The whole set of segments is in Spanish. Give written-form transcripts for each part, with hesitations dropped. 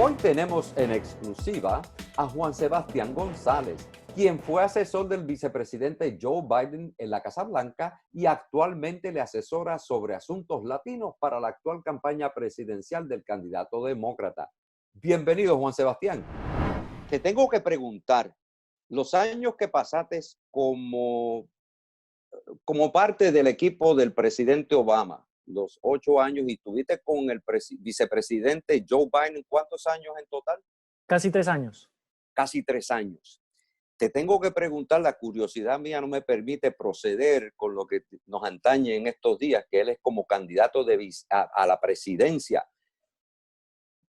Hoy tenemos en exclusiva a Juan Sebastián González, quien fue asesor del vicepresidente Joe Biden en la Casa Blanca y actualmente le asesora sobre asuntos latinos para la actual campaña presidencial del candidato demócrata. Bienvenido, Juan Sebastián. Te tengo que preguntar, los años que pasaste como parte del equipo del presidente Obama, los 8 años, y tuviste con el vicepresidente Joe Biden, ¿cuántos años en total? Casi 3 años. Casi 3 años. Te tengo que preguntar, la curiosidad mía no me permite proceder con lo que nos atañe en estos días, que él es como candidato a la presidencia.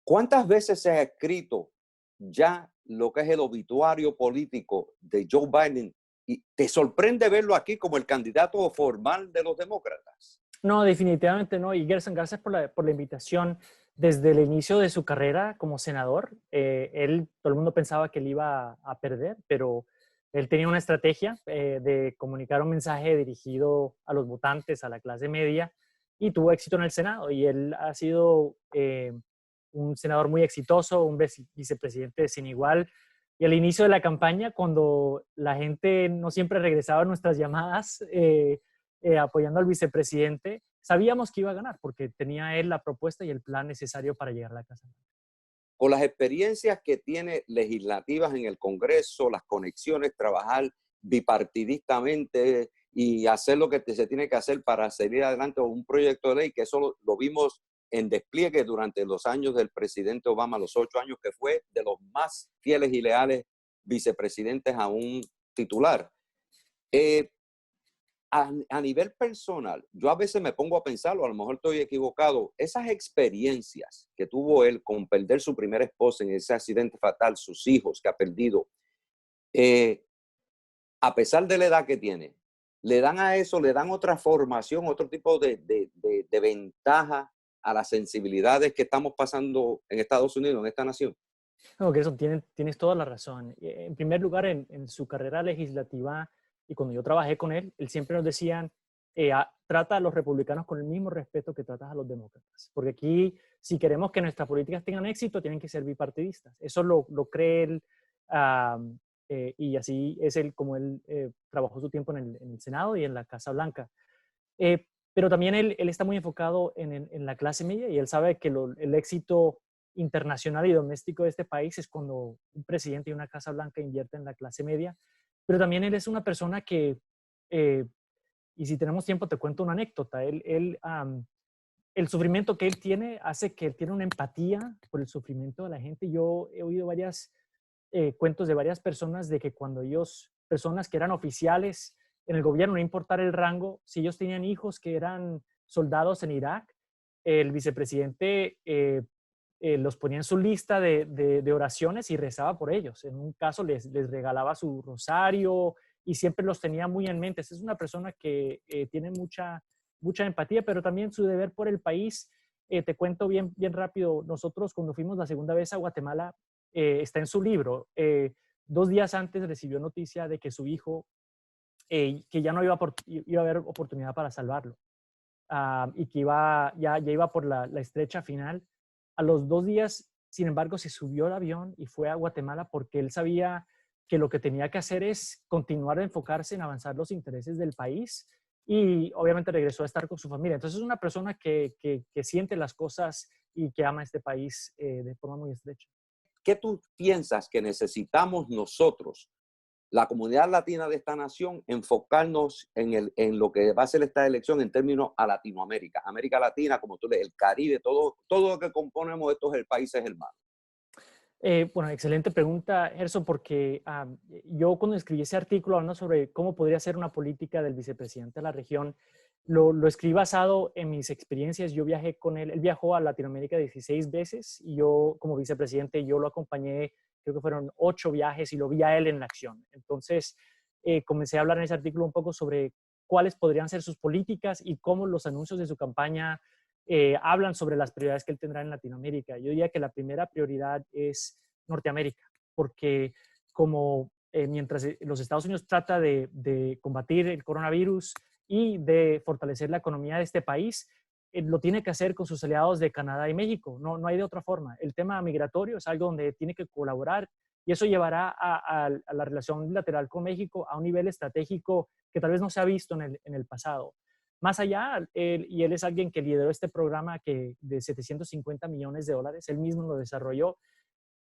¿Cuántas veces se ha escrito ya lo que es el obituario político de Joe Biden? ¿Y te sorprende verlo aquí como el candidato formal de los demócratas? No, definitivamente no. Y Gerson, gracias por la invitación. Desde el inicio de su carrera como senador, todo el mundo pensaba que él iba a perder, pero él tenía una estrategia de comunicar un mensaje dirigido a los votantes, a la clase media, y tuvo éxito en el Senado. Y él ha sido un senador muy exitoso, un vicepresidente sin igual. Y al inicio de la campaña, cuando la gente no siempre regresaba a nuestras llamadas, apoyando al vicepresidente, sabíamos que iba a ganar porque tenía él la propuesta y el plan necesario para llegar a la Casa Blanca. Con las experiencias que tiene legislativas en el Congreso, las conexiones, trabajar bipartidistamente y hacer lo que se tiene que hacer para seguir adelante un proyecto de ley, que eso lo vimos en despliegue durante los años del presidente Obama, los 8 años, que fue de los más fieles y leales vicepresidentes a un titular. A nivel personal, yo a veces me pongo a pensarlo, a lo mejor estoy equivocado, esas experiencias que tuvo él con perder su primera esposa en ese accidente fatal, sus hijos que ha perdido, a pesar de la edad que tiene, le dan a eso, le dan otra formación, otro tipo de ventaja a las sensibilidades que estamos pasando en Estados Unidos, en esta nación. No, Gerson, tienes toda la razón. En primer lugar, en su carrera legislativa y cuando yo trabajé con él, él siempre nos decía, trata a los republicanos con el mismo respeto que tratas a los demócratas. Porque aquí, si queremos que nuestras políticas tengan éxito, tienen que ser bipartidistas. Eso lo cree él, y así es él como él trabajó su tiempo en el Senado y en la Casa Blanca. Pero también él está muy enfocado en la clase media y él sabe que el éxito internacional y doméstico de este país es cuando un presidente y una Casa Blanca invierten en la clase media. Pero también él es una persona que, y si tenemos tiempo te cuento una anécdota, el sufrimiento que él tiene hace que él tiene una empatía por el sufrimiento de la gente. Yo he oído varios cuentos de varias personas de que cuando personas que eran oficiales en el gobierno, no importar el rango, si ellos tenían hijos que eran soldados en Irak, el vicepresidente los ponía en su lista de oraciones y rezaba por ellos. En un caso les regalaba su rosario y siempre los tenía muy en mente. Esa es una persona que tiene mucha empatía, pero también su deber por el país. Te cuento bien rápido, nosotros cuando fuimos la segunda vez a Guatemala, está en su libro, 2 días antes recibió noticia de que su hijo, que ya no iba a haber oportunidad para salvarlo, y que ya iba por la estrecha final. A los 2 días, sin embargo, se subió al avión y fue a Guatemala porque él sabía que lo que tenía que hacer es continuar a enfocarse en avanzar los intereses del país y obviamente regresó a estar con su familia. Entonces es una persona que siente las cosas y que ama este país de forma muy estrecha. ¿Qué tú piensas que necesitamos nosotros, la comunidad latina de esta nación, enfocarnos en lo que va a ser esta elección en términos a Latinoamérica, América Latina, como tú lees, el Caribe, todo lo que componemos estos países hermanos? Bueno, excelente pregunta, Gerson, porque yo cuando escribí ese artículo hablando sobre cómo podría ser una política del vicepresidente de la región, lo escribí basado en mis experiencias. Yo viajé con él viajó a Latinoamérica 16 veces y yo como vicepresidente, yo lo acompañé, creo que fueron 8 viajes y lo vi a él en la acción. Entonces, comencé a hablar en ese artículo un poco sobre cuáles podrían ser sus políticas y cómo los anuncios de su campaña hablan sobre las prioridades que él tendrá en Latinoamérica. Yo diría que la primera prioridad es Norteamérica, porque como mientras los Estados Unidos trata de combatir el coronavirus y de fortalecer la economía de este país, lo tiene que hacer con sus aliados de Canadá y México. No hay de otra forma. El tema migratorio es algo donde tiene que colaborar y eso llevará a la relación bilateral con México a un nivel estratégico que tal vez no se ha visto en el pasado. Más allá, él es alguien que lideró este programa de $750 millones, él mismo lo desarrolló.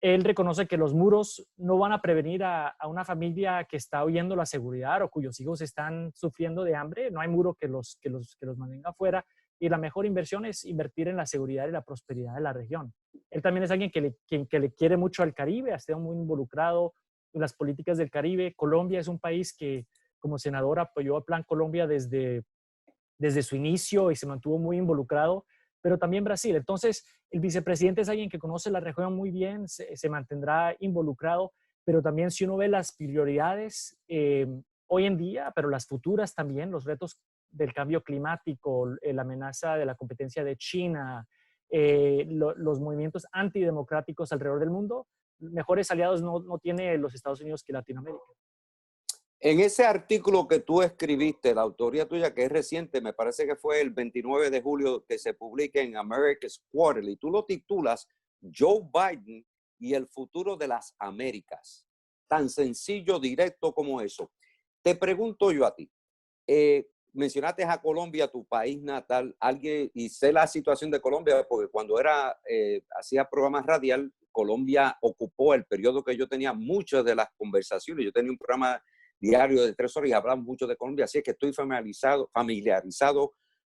Él reconoce que los muros no van a prevenir a una familia que está huyendo la seguridad o cuyos hijos están sufriendo de hambre. No hay muro que los mantenga afuera. Y la mejor inversión es invertir en la seguridad y la prosperidad de la región. Él también es alguien que le quiere mucho al Caribe, ha estado muy involucrado en las políticas del Caribe. Colombia es un país que como senador apoyó a Plan Colombia desde su inicio y se mantuvo muy involucrado, pero también Brasil. Entonces, el vicepresidente es alguien que conoce la región muy bien, se mantendrá involucrado, pero también si uno ve las prioridades hoy en día, pero las futuras también, los retos del cambio climático, la amenaza de la competencia de China, los movimientos antidemocráticos alrededor del mundo, mejores aliados no tiene los Estados Unidos que Latinoamérica. En ese artículo que tú escribiste, la autoría tuya, que es reciente, me parece que fue el 29 de julio que se publica en America's Quarterly, tú lo titulas Joe Biden y el futuro de las Américas. Tan sencillo, directo como eso. Te pregunto yo a ti, mencionaste a Colombia, tu país natal, y sé la situación de Colombia, porque cuando hacía programas radial, Colombia ocupó el periodo que yo tenía muchas de las conversaciones. Yo tenía un programa diario de 3 horas y hablamos mucho de Colombia, así es que estoy familiarizado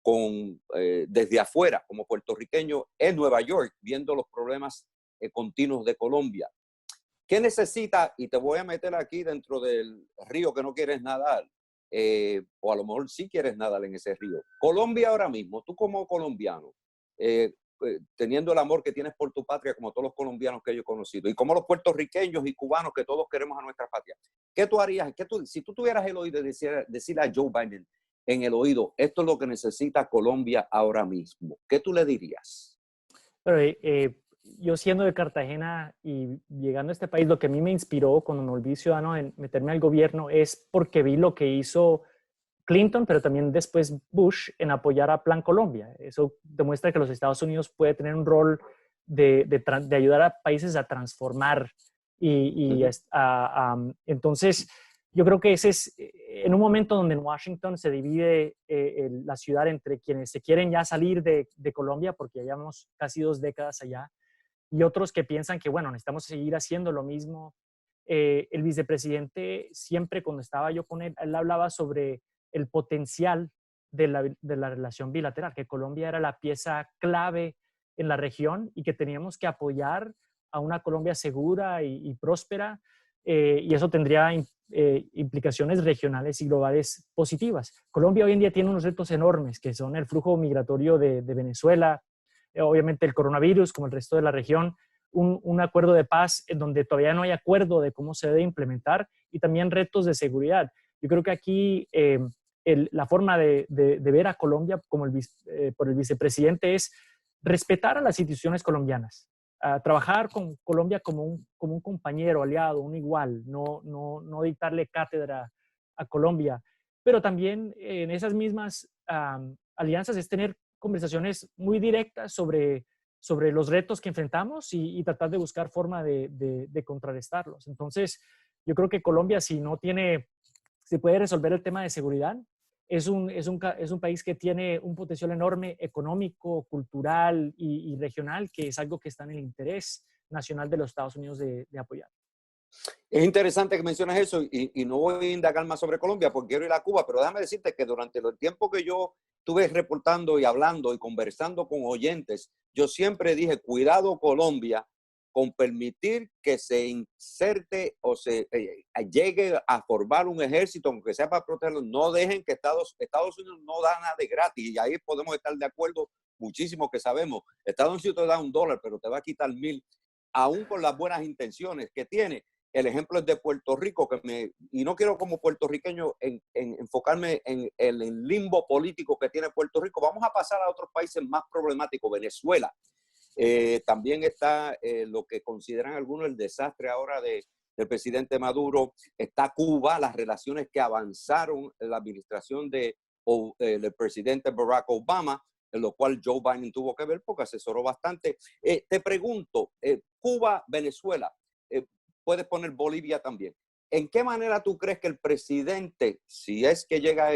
con, desde afuera, como puertorriqueño, en Nueva York, viendo los problemas continuos de Colombia. ¿Qué necesita? Y te voy a meter aquí dentro del río que no quieres nadar, o a lo mejor sí quieres nadar en ese río. Colombia ahora mismo, tú como colombiano, teniendo el amor que tienes por tu patria, como todos los colombianos que yo he conocido, y como los puertorriqueños y cubanos que todos queremos a nuestra patria, ¿qué tú harías? Si tú tuvieras el oído de decirle a Joe Biden en el oído, esto es lo que necesita Colombia ahora mismo, ¿qué tú le dirías? Pero, yo siendo de Cartagena y llegando a este país, lo que a mí me inspiró cuando me volví ciudadano en meterme al gobierno es porque vi lo que hizo Clinton, pero también después Bush en apoyar a Plan Colombia. Eso demuestra que los Estados Unidos puede tener un rol de ayudar a países a transformar. Entonces, yo creo que ese es, en un momento donde en Washington se divide la ciudad entre quienes se quieren ya salir de Colombia, porque ya llevamos casi 2 décadas allá, y otros que piensan que, bueno, necesitamos seguir haciendo lo mismo. El vicepresidente, siempre cuando estaba yo con él hablaba sobre el potencial de la relación bilateral, que Colombia era la pieza clave en la región y que teníamos que apoyar a una Colombia segura y próspera, y eso tendría implicaciones regionales y globales positivas. Colombia hoy en día tiene unos retos enormes, que son el flujo migratorio de Venezuela, obviamente el coronavirus, como el resto de la región, un acuerdo de paz en donde todavía no hay acuerdo de cómo se debe implementar, y también retos de seguridad. Yo creo que aquí la forma de ver a Colombia como por el vicepresidente es respetar a las instituciones colombianas, trabajar con Colombia como un compañero, aliado, un igual, no dictarle cátedra a Colombia, pero también en esas mismas alianzas es tener conversaciones muy directas sobre los retos que enfrentamos y tratar de buscar forma de contrarrestarlos. Entonces, yo creo que Colombia, si puede resolver el tema de seguridad, es un país que tiene un potencial enorme económico, cultural y regional, que es algo que está en el interés nacional de los Estados Unidos de apoyar. Es interesante que mencionas eso y no voy a indagar más sobre Colombia porque quiero ir a Cuba, pero déjame decirte que durante el tiempo que yo estuve reportando y hablando y conversando con oyentes, yo siempre dije, cuidado Colombia con permitir que se inserte o se llegue a formar un ejército, aunque sea para protegerlo. No dejen que Estados Unidos no da nada de gratis, y ahí podemos estar de acuerdo muchísimo, que sabemos, Estados Unidos te da $1, pero te va a quitar 1,000, aún con las buenas intenciones que tiene. El ejemplo es de Puerto Rico, y no quiero como puertorriqueño enfocarme en el limbo político que tiene Puerto Rico. Vamos a pasar a otros países más problemáticos. Venezuela. También está lo que consideran algunos el desastre ahora del presidente Maduro. Está Cuba, las relaciones que avanzaron en la administración del presidente Barack Obama. en lo cual Joe Biden tuvo que ver porque asesoró bastante. Te pregunto, Cuba, Venezuela, puedes poner Bolivia también. ¿En qué manera tú crees que el presidente, si es que llega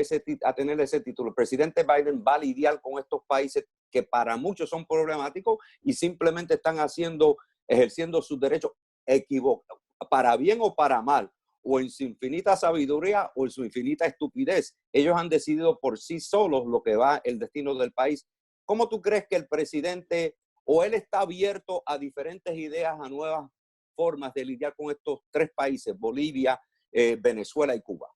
a tener ese título, el presidente Biden va a lidiar con estos países que para muchos son problemáticos y simplemente están ejerciendo sus derechos equivocados, para bien o para mal, o en su infinita sabiduría o en su infinita estupidez? Ellos han decidido por sí solos lo que va el destino del país. ¿Cómo tú crees que el presidente, o él está abierto a diferentes ideas, a nuevas formas de lidiar con estos tres países, Bolivia, Venezuela y Cuba?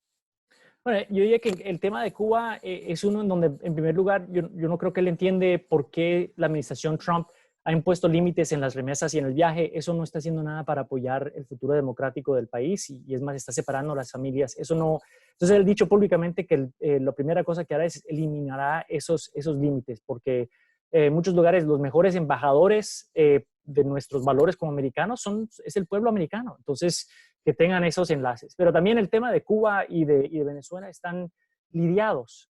Bueno, yo diría que el tema de Cuba es uno en donde, en primer lugar, yo no creo que él entiende por qué la administración Trump ha impuesto límites en las remesas y en el viaje. Eso no está haciendo nada para apoyar el futuro democrático del país y es más, está separando a las familias. Eso no. Entonces, él ha dicho públicamente que la primera cosa que hará es eliminará esos límites, porque en muchos lugares los mejores embajadores de nuestros valores como americanos es el pueblo americano. Entonces, que tengan esos enlaces. Pero también el tema de Cuba y de Venezuela están lidiados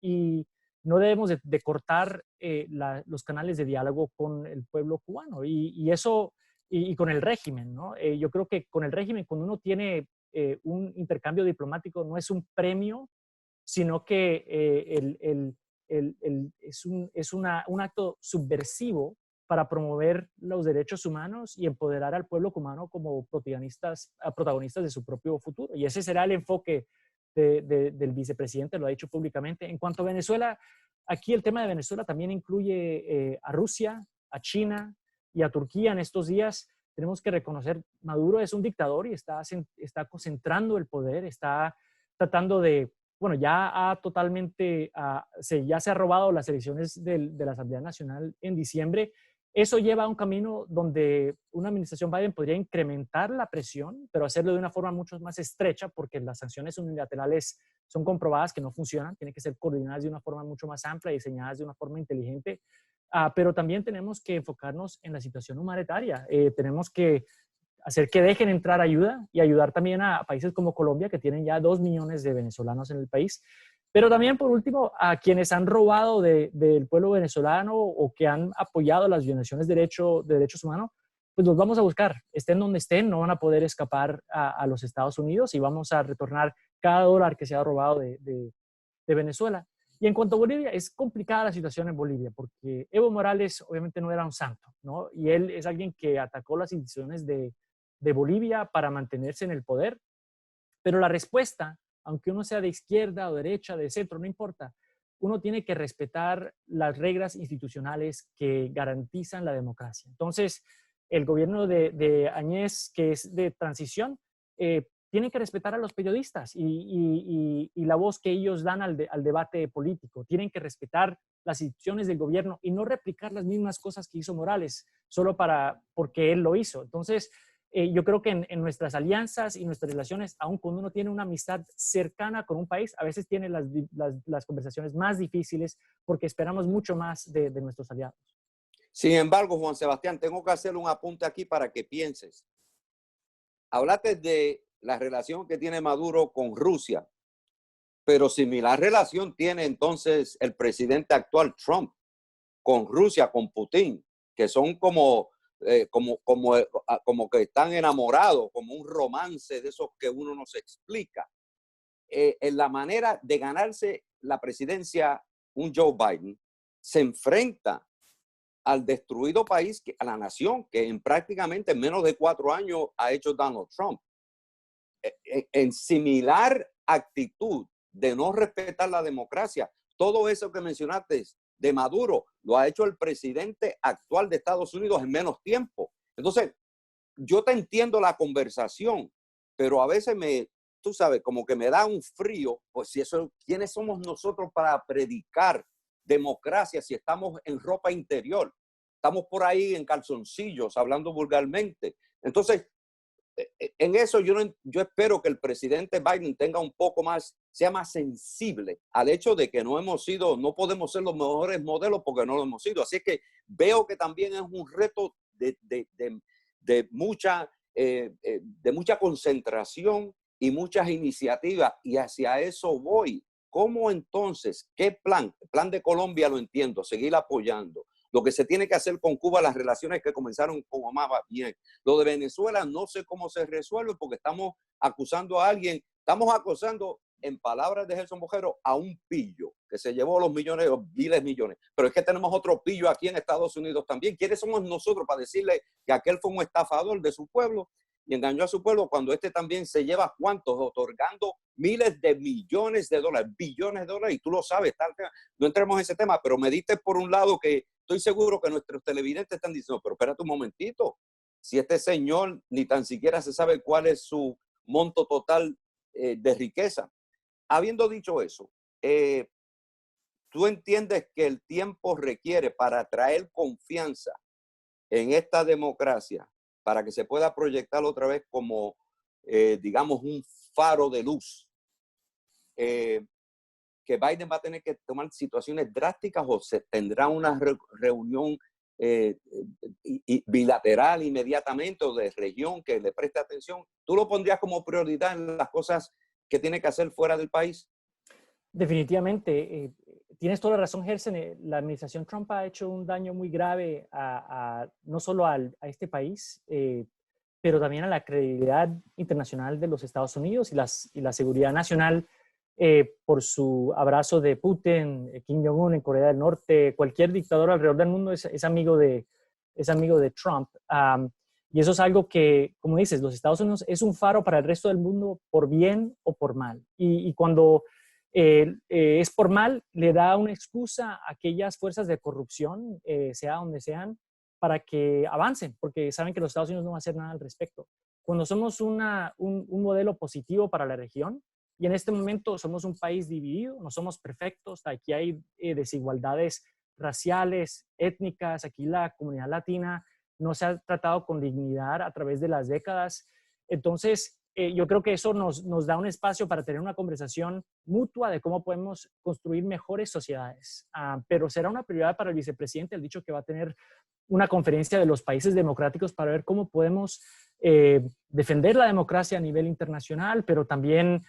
y no debemos de cortar los canales de diálogo con el pueblo cubano y eso y con el régimen, ¿no? Yo creo que con el régimen, cuando uno tiene un intercambio diplomático, no es un premio, sino que es un acto subversivo para promover los derechos humanos y empoderar al pueblo cubano como protagonistas de su propio futuro. Y ese será el enfoque del vicepresidente, lo ha dicho públicamente. En cuanto a Venezuela, aquí el tema de Venezuela también incluye a Rusia, a China y a Turquía en estos días. Tenemos que reconocer, Maduro es un dictador y está concentrando el poder, está tratando de, bueno, ya ya se ha robado las elecciones de la Asamblea Nacional en diciembre. Eso lleva a un camino donde una administración Biden podría incrementar la presión, pero hacerlo de una forma mucho más estrecha, porque las sanciones unilaterales son comprobadas que no funcionan, tienen que ser coordinadas de una forma mucho más amplia y diseñadas de una forma inteligente. Pero también tenemos que enfocarnos en la situación humanitaria. Tenemos que hacer que dejen entrar ayuda y ayudar también a países como Colombia, que tienen ya 2 millones de venezolanos en el país. Pero también, por último, a quienes han robado del pueblo venezolano o que han apoyado las violaciones de derechos humanos, pues los vamos a buscar. Estén donde estén, no van a poder escapar a los Estados Unidos y vamos a retornar cada dólar que se ha robado de Venezuela. Y en cuanto a Bolivia, es complicada la situación en Bolivia, porque Evo Morales obviamente no era un santo, ¿no? Y él es alguien que atacó las instituciones de Bolivia para mantenerse en el poder, pero la respuesta, aunque uno sea de izquierda o derecha, de centro, no importa, uno tiene que respetar las reglas institucionales que garantizan la democracia. Entonces, el gobierno de Añez, que es de transición, tiene que respetar a los periodistas y la voz que ellos dan al debate político. Tienen que respetar las instituciones del gobierno y no replicar las mismas cosas que hizo Morales, solo porque él lo hizo. Entonces, yo creo que en nuestras alianzas y nuestras relaciones, aun cuando uno tiene una amistad cercana con un país, a veces tiene las conversaciones más difíciles porque esperamos mucho más de nuestros aliados. Sin embargo, Juan Sebastián, tengo que hacer un apunte aquí para que pienses. Hablaste de la relación que tiene Maduro con Rusia, pero similar relación tiene entonces el presidente actual Trump con Rusia, con Putin, que son como que están enamorados, como un romance de esos que uno no se explica. En la manera de ganarse la presidencia, un Joe Biden se enfrenta al destruido país, a la nación, que en prácticamente menos de 4 años ha hecho Donald Trump. En similar actitud de no respetar la democracia, todo eso que mencionaste de Maduro lo ha hecho el presidente actual de Estados Unidos en menos tiempo. Entonces, yo te entiendo la conversación, pero a veces tú sabes, como que me da un frío, pues si eso, ¿quiénes somos nosotros para predicar democracia si estamos en ropa interior? Estamos por ahí en calzoncillos, hablando vulgarmente. Entonces, en eso yo espero que el presidente Biden sea más sensible al hecho de que no podemos ser los mejores modelos porque no lo hemos sido. Así que veo que también es un reto de mucha concentración y muchas iniciativas, y hacia eso voy. ¿cómo entonces, qué plan? El plan de Colombia lo entiendo, seguir apoyando. Lo que se tiene que hacer con Cuba, las relaciones que comenzaron con Obama, va bien. Lo de Venezuela no sé cómo se resuelve porque estamos acusando a alguien, estamos acusando, en palabras de Gerson Bojero, a un pillo que se llevó los millones, los miles de millones. Pero es que tenemos otro pillo aquí en Estados Unidos también. ¿Quiénes somos nosotros para decirle que aquel fue un estafador de su pueblo y engañó a su pueblo cuando este también se lleva cuántos, otorgando miles de millones de dólares, billones de dólares? Y tú lo sabes, no entremos en ese tema, pero me diste por un lado que estoy seguro que nuestros televidentes están diciendo, pero espérate un momentito, si este señor ni tan siquiera se sabe cuál es su monto total de riqueza. Habiendo dicho eso, ¿tú entiendes que el tiempo requiere para traer confianza en esta democracia, para que se pueda proyectar otra vez como, digamos, un faro de luz? Que Biden va a tener que tomar situaciones drásticas o se tendrá una reunión bilateral inmediatamente o de región que le preste atención? ¿Tú lo pondrías como prioridad en las cosas que tiene que hacer fuera del país? Definitivamente. Tienes toda la razón, Gerson. La administración Trump ha hecho un daño muy grave no solo a este país, pero también a la credibilidad internacional de los Estados Unidos y la seguridad nacional por su abrazo de Putin, Kim Jong-un en Corea del Norte. Cualquier dictador alrededor del mundo es amigo de Trump. Y eso es algo que, como dices, los Estados Unidos es un faro para el resto del mundo por bien o por mal. Y cuando es por mal, le da una excusa a aquellas fuerzas de corrupción, sea donde sean, para que avancen, porque saben que los Estados Unidos no van a hacer nada al respecto. Cuando somos un modelo positivo para la región, y en este momento somos un país dividido, no somos perfectos, aquí hay desigualdades raciales, étnicas, aquí la comunidad latina no se ha tratado con dignidad a través de las décadas. Entonces, yo creo que eso nos da un espacio para tener una conversación mutua de cómo podemos construir mejores sociedades. Pero será una prioridad para el vicepresidente. El dicho que va a tener una conferencia de los países democráticos para ver cómo podemos defender la democracia a nivel internacional, pero también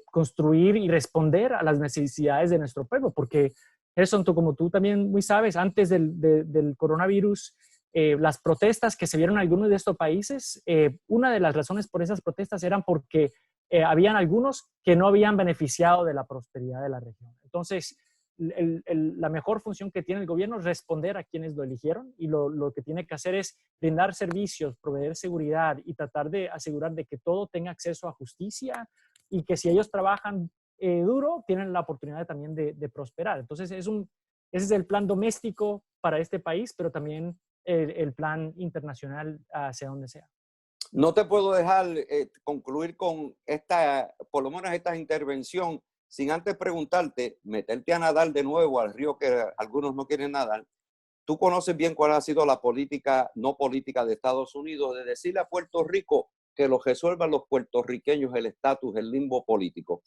construir y responder a las necesidades de nuestro pueblo. Porque, Gerson, como tú también muy sabes, antes del coronavirus, las protestas que se vieron en algunos de estos países, una de las razones por esas protestas eran porque habían algunos que no habían beneficiado de la prosperidad de la región. Entonces, la mejor función que tiene el gobierno es responder a quienes lo eligieron, y lo que tiene que hacer es brindar servicios, proveer seguridad y tratar de asegurar de que todo tenga acceso a justicia, y que si ellos trabajan duro, tienen la oportunidad también de prosperar. Entonces, ese es el plan doméstico para este país, pero también el plan internacional hacia donde sea. No te puedo dejar concluir con por lo menos esta intervención, sin antes preguntarte, meterte a nadar de nuevo al río que algunos no quieren nadar. Tú conoces bien cuál ha sido la política, no política de Estados Unidos, de decirle a Puerto Rico que lo resuelvan los puertorriqueños, el estatus, el limbo político.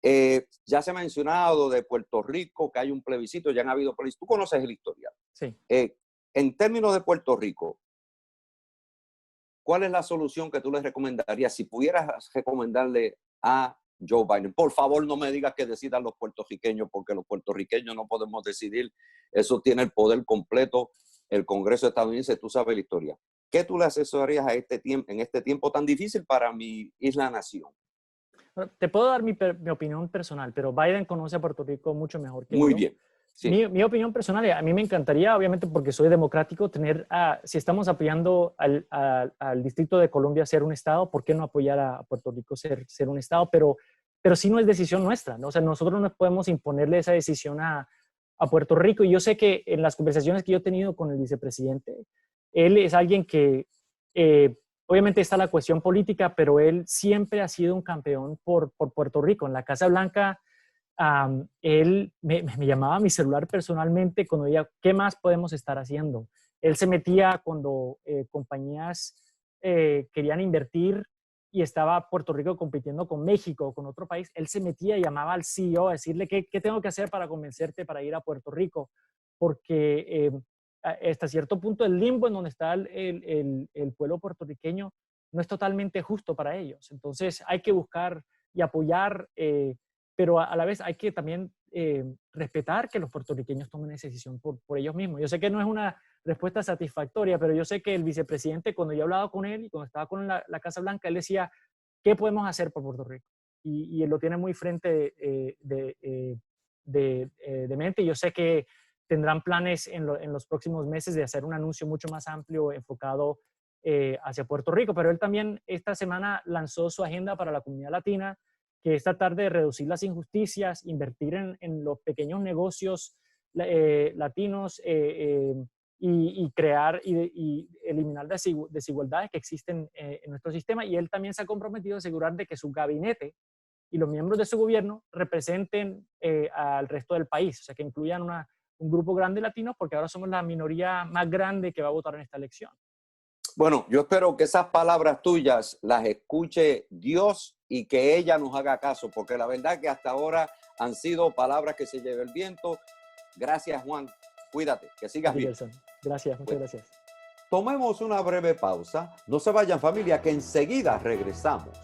Ya se ha mencionado de Puerto Rico que hay un plebiscito, ya han habido plebiscitos. Tú conoces el historial. Sí. En términos de Puerto Rico, ¿cuál es la solución que tú le recomendarías si pudieras recomendarle a Joe Biden? Por favor, no me digas que decidan los puertorriqueños, porque los puertorriqueños no podemos decidir. Eso tiene el poder completo el Congreso estadounidense, tú sabes la historia. ¿Qué tú le asesorarías a en este tiempo tan difícil para mi isla-nación? Bueno, te puedo dar mi opinión personal, pero Biden conoce a Puerto Rico mucho mejor que Muy yo. bien. Sí. Mi opinión personal, a mí me encantaría, obviamente porque soy democrático, si estamos apoyando al Distrito de Columbia ser un estado, ¿por qué no apoyar a Puerto Rico ser un estado? Pero sí no es decisión nuestra, ¿no? O sea, nosotros no podemos imponerle esa decisión a Puerto Rico. Y yo sé que en las conversaciones que yo he tenido con el vicepresidente, él es alguien que, obviamente está la cuestión política, pero él siempre ha sido un campeón por Puerto Rico. En la Casa Blanca, él me llamaba a mi celular personalmente cuando decía, ¿qué más podemos estar haciendo? Él se metía cuando compañías querían invertir y estaba Puerto Rico compitiendo con México o con otro país. Él se metía y llamaba al CEO a decirle, ¿qué tengo que hacer para convencerte para ir a Puerto Rico? Porque hasta cierto punto el limbo en donde está el pueblo puertorriqueño no es totalmente justo para ellos. Entonces hay que buscar y apoyar pero a la vez hay que también respetar que los puertorriqueños tomen esa decisión por ellos mismos. Yo sé que no es una respuesta satisfactoria, pero yo sé que el vicepresidente, cuando yo he hablado con él y cuando estaba con la Casa Blanca, él decía, ¿qué podemos hacer por Puerto Rico? Y él lo tiene muy frente de mente. Yo sé que tendrán planes en los próximos meses de hacer un anuncio mucho más amplio enfocado hacia Puerto Rico, pero él también esta semana lanzó su agenda para la comunidad latina, que es tratar de reducir las injusticias, invertir en los pequeños negocios latinos y crear y eliminar desigualdades que existen en nuestro sistema. Y él también se ha comprometido a asegurar de que su gabinete y los miembros de su gobierno representen al resto del país, o sea, que incluyan un grupo grande de latinos, porque ahora somos la minoría más grande que va a votar en esta elección. Bueno, yo espero que esas palabras tuyas las escuche Dios y que ella nos haga caso, porque la verdad que hasta ahora han sido palabras que se lleva el viento. Gracias, Juan. Cuídate, que sigas bien. Gracias, muchas gracias. Tomemos una breve pausa. No se vayan, familia, que enseguida regresamos.